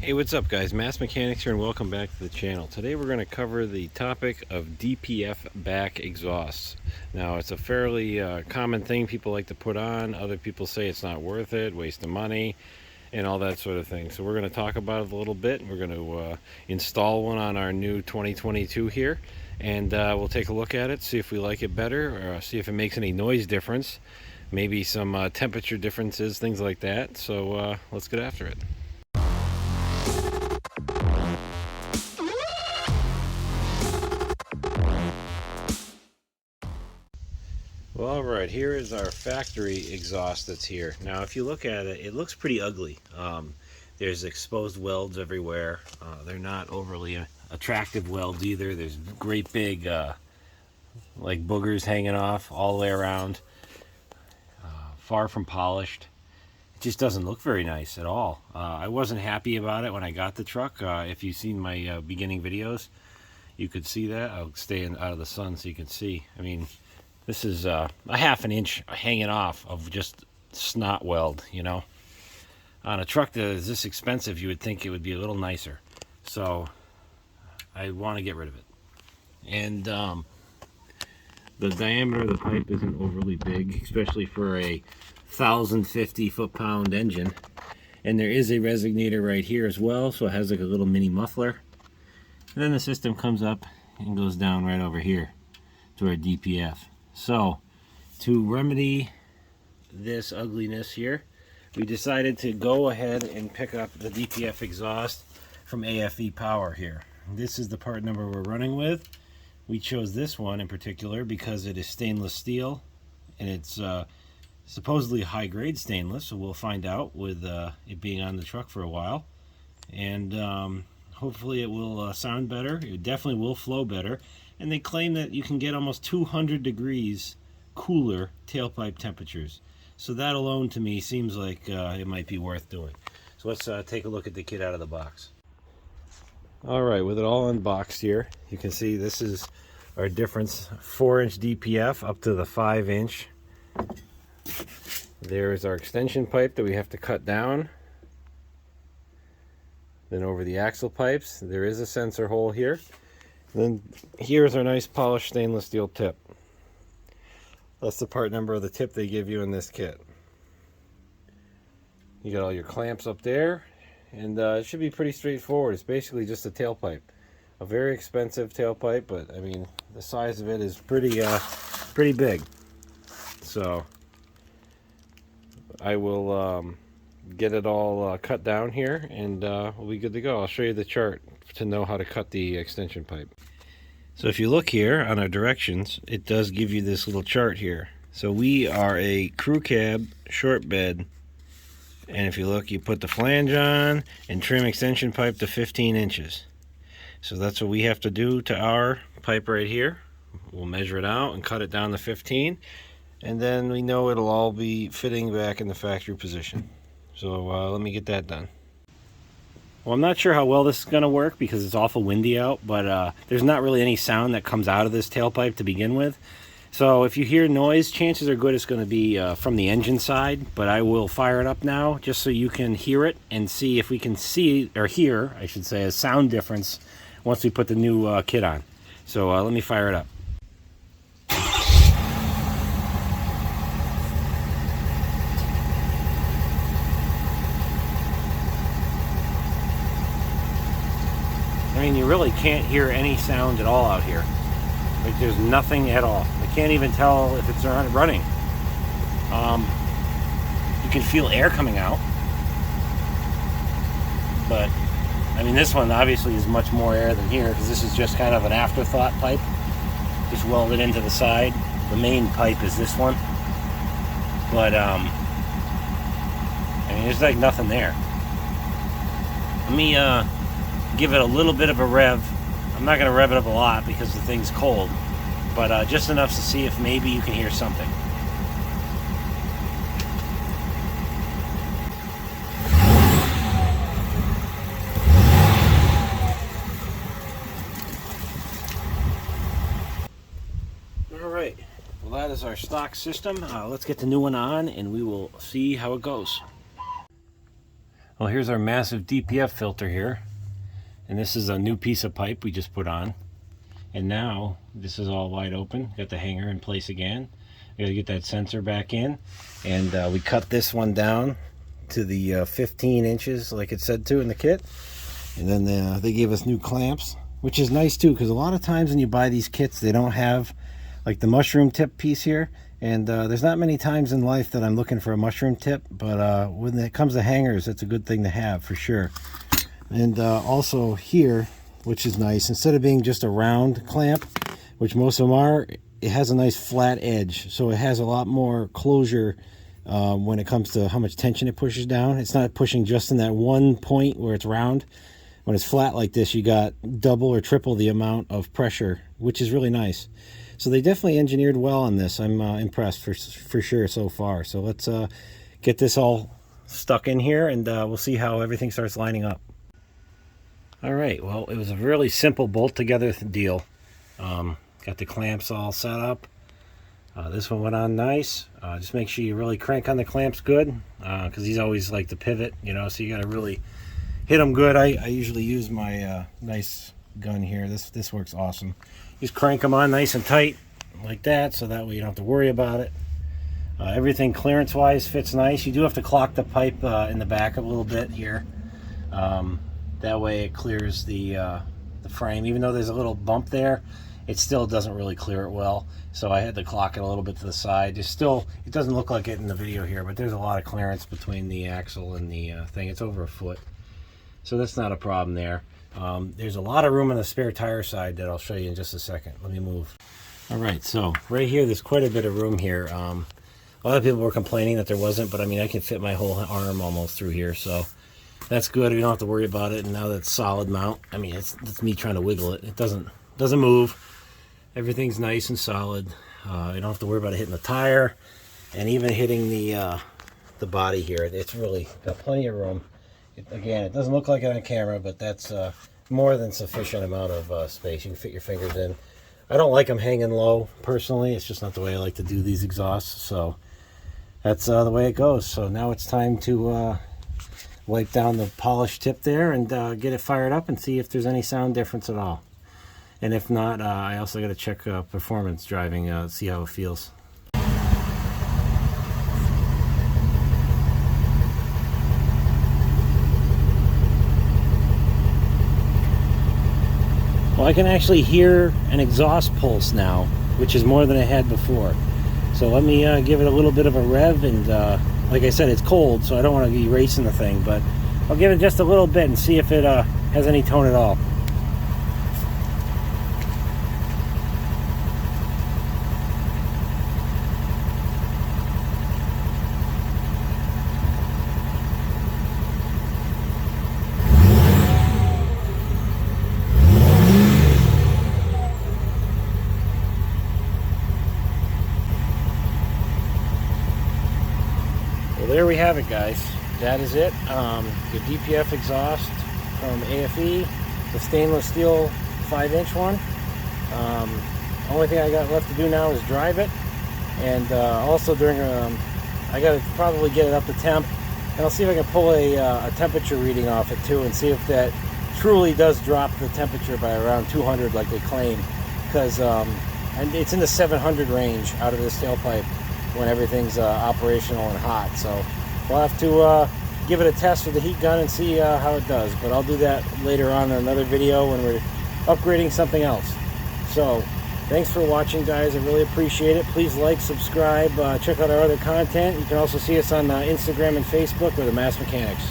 Hey, what's up guys? Mass Mechanics here and welcome back to the channel. Today we're going to cover the topic of DPF back exhausts. Now it's a fairly common thing people like to put on. Other people say it's not worth it, waste of money, and all that sort of thing. So we're going to talk about it a little bit. We're going to install one on our new 2022 here, and we'll take a look at it, see if we like it better, or see if it makes any noise difference, maybe some temperature differences, things like that. So let's get after it. Well, alright, here is our factory exhaust that's here. Now if you look at it, it looks pretty ugly. There's exposed welds everywhere. They're not overly attractive welds either. There's great big like boogers hanging off all the way around. Far from polished. It just doesn't look very nice at all. I wasn't happy about it when I got the truck. If you've seen my beginning videos, you could see that. I'll stay out of the sun so you can see. I mean, this is a half an inch hanging off of just snot weld, you know. On a truck that is this expensive, you would think it would be a little nicer. So I want to get rid of it. And the diameter of the pipe isn't overly big, especially for a 1,050 foot-pound engine. And there is a resonator right here as well, so it has like a little mini muffler. And then the system comes up and goes down right over here to our DPF. So, to remedy this ugliness here, we decided to go ahead and pick up the DPF exhaust from AFE Power here. This is the part number we're running with. We chose this one in particular because it is stainless steel, and it's supposedly high-grade stainless, so we'll find out with it being on the truck for a while. And hopefully it will sound better. It definitely will flow better. And they claim that you can get almost 200 degrees cooler tailpipe temperatures. So that alone to me seems like it might be worth doing. So let's take a look at the kit out of the box. Alright, with it all unboxed here, you can see this is our difference 4-inch DPF up to the 5-inch. There's our extension pipe that we have to cut down. Then over the axle pipes, there is a sensor hole here. Then here's our nice polished stainless steel tip. That's the part number of the tip they give you in this kit. You got all your clamps up there, and it should be pretty straightforward. It's basically just a tailpipe. A very expensive tailpipe, but I mean the size of it is pretty big. So I will get it all cut down here, and we'll be good to go. I'll show you the chart to know how to cut the extension pipe. So if you look here on our directions, it does give you this little chart here. So we are a crew cab short bed, and if you look, you put the flange on and trim extension pipe to 15 inches. So that's what we have to do to our pipe right here. We'll measure it out and cut it down to 15, and then we know it'll all be fitting back in the factory position. So let me get that done. Well, I'm not sure how well this is going to work because it's awful windy out, but there's not really any sound that comes out of this tailpipe to begin with. So if you hear noise, chances are good it's going to be from the engine side, but I will fire it up now just so you can hear it and see if we can see, or hear, I should say, a sound difference once we put the new kit on. So let me fire it up. I mean, you really can't hear any sound at all out here. Like, there's nothing at all. I can't even tell if it's running. You can feel air coming out. But, I mean, this one obviously is much more air than here, because this is just kind of an afterthought pipe. Just welded into the side. The main pipe is this one. But, I mean, there's like nothing there. Let me, give it a little bit of a rev. I'm not going to rev it up a lot because the thing's cold, but just enough to see if maybe you can hear something. Alright, well that is our stock system. Let's get the new one on and we will see how it goes. Well, here's our massive DPF filter here, and this is a new piece of pipe we just put on. And now this is all wide open. Got the hanger in place again. We got to get that sensor back in, and we cut this one down to the 15 inches like it said to in the kit. And then they gave us new clamps, which is nice too, because a lot of times when you buy these kits, they don't have like the mushroom tip piece here. And there's not many times in life that I'm looking for a mushroom tip, but when it comes to hangers, it's a good thing to have for sure. And also here, which is nice, instead of being just a round clamp, which most of them are, it has a nice flat edge, so it has a lot more closure when it comes to how much tension it pushes down. It's not pushing just in that one point where it's round. When it's flat like this, you got double or triple the amount of pressure, which is really nice. So they definitely engineered well on this. I'm impressed for sure so far. So let's get this all stuck in here, and we'll see how everything starts lining up. All right, well, it was a really simple bolt together deal. Got the clamps all set up. This one went on nice. Just make sure you really crank on the clamps good, because these always like to pivot, you know, so you got to really hit them good. I usually use my nice gun here. This works awesome. Just crank them on nice and tight like that, so that way you don't have to worry about it. Everything clearance wise fits nice. You do have to clock the pipe in the back a little bit here. That way it clears the frame. Even though there's a little bump there, it still doesn't really clear it well. So I had to clock it a little bit to the side. It doesn't look like it in the video here, but there's a lot of clearance between the axle and the thing. It's over a foot. So that's not a problem there. There's a lot of room on the spare tire side that I'll show you in just a second. Let me move. All right, so right here, there's quite a bit of room here. A lot of people were complaining that there wasn't, but I mean, I can fit my whole arm almost through here, so that's good. We don't have to worry about it. And now that's solid mount. I mean, it's me trying to wiggle it. It doesn't move. Everything's nice and solid. You don't have to worry about it hitting the tire, and even hitting the body here. It's really got plenty of room. Again, it doesn't look like it on camera, but that's more than sufficient amount of space. You can fit your fingers in. I don't like them hanging low, personally. It's just not the way I like to do these exhausts, so that's the way it goes. So now it's time to wipe down the polished tip there and get it fired up and see if there's any sound difference at all. And if not, I also got to check performance driving, see how it feels. Well, I can actually hear an exhaust pulse now, which is more than I had before. So let me give it a little bit of a rev, and like I said, it's cold, so I don't want to be racing the thing, but I'll give it just a little bit and see if it has any tone at all. There we have it, guys. That is it. The DPF exhaust from AFE, the stainless steel 5-inch one. Only thing I got left to do now is drive it, and also during I got to probably get it up to temp, and I'll see if I can pull a temperature reading off it too, and see if that truly does drop the temperature by around 200 like they claim, because and it's in the 700 range out of this tailpipe when everything's operational and hot. So we'll have to give it a test with the heat gun and see how it does, but I'll do that later on in another video when we're upgrading something else. So thanks for watching, guys. I really appreciate it. Please like, subscribe, check out our other content. You can also see us on Instagram and Facebook. We're the Mass Mechanics.